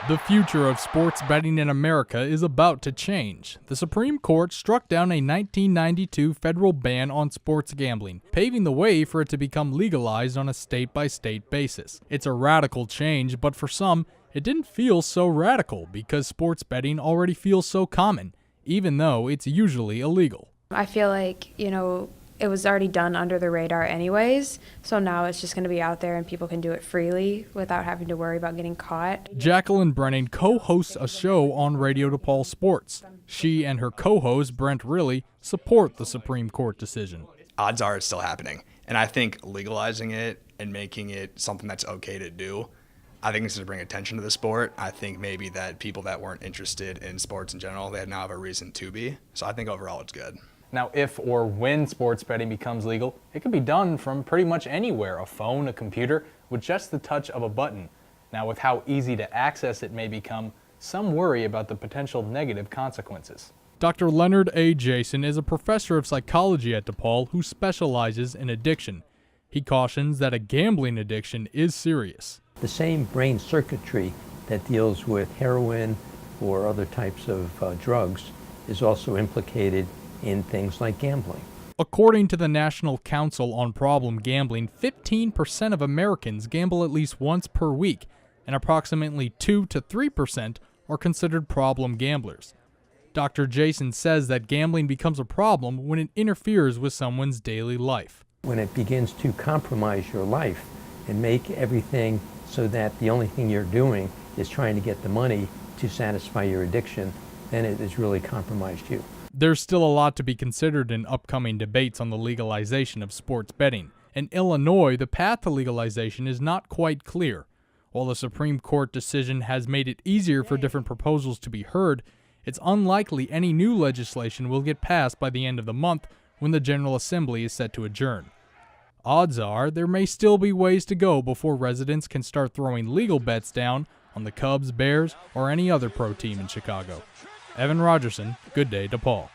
The future of sports betting in America is about to change. The Supreme Court struck down a 1992 federal ban on sports gambling, paving the way for it to become legalized on a state-by-state basis. It's a radical change, but for some, it didn't feel so radical because sports betting already feels so common, even though it's usually illegal. I feel like, it was already done under the radar anyways, so now it's just going to be out there and people can do it freely without having to worry about getting caught. Jacqueline Brennan co-hosts a show on Radio DePaul Sports. She and her co-host, Brent Riley, support the Supreme Court decision. Odds are it's still happening, and I think legalizing it and making it something that's okay to do, I think it's going to bring attention to the sport. I think maybe that people that weren't interested in sports in general, they now have a reason to be. So I think overall it's good. Now, if or when sports betting becomes legal, it can be done from pretty much anywhere, a phone, a computer, with just the touch of a button. Now, with how easy to access it may become, some worry about the potential negative consequences. Dr. Leonard A. Jason is a professor of psychology at DePaul who specializes in addiction. He cautions that a gambling addiction is serious. The same brain circuitry that deals with heroin or other types of drugs is also implicated in things like gambling. According to the National Council on Problem Gambling, 15% of Americans gamble at least once per week, and approximately 2 to 3% are considered problem gamblers. Dr. Jason says that gambling becomes a problem when it interferes with someone's daily life. When it begins to compromise your life and make everything so that the only thing you're doing is trying to get the money to satisfy your addiction, then it has really compromised you. There's still a lot to be considered in upcoming debates on the legalization of sports betting. In Illinois, the path to legalization is not quite clear. While the Supreme Court decision has made it easier for different proposals to be heard, it's unlikely any new legislation will get passed by the end of the month when the General Assembly is set to adjourn. Odds are there may still be ways to go before residents can start throwing legal bets down on the Cubs, Bears, or any other pro team in Chicago. Evan Rogerson, Good Day DePaul.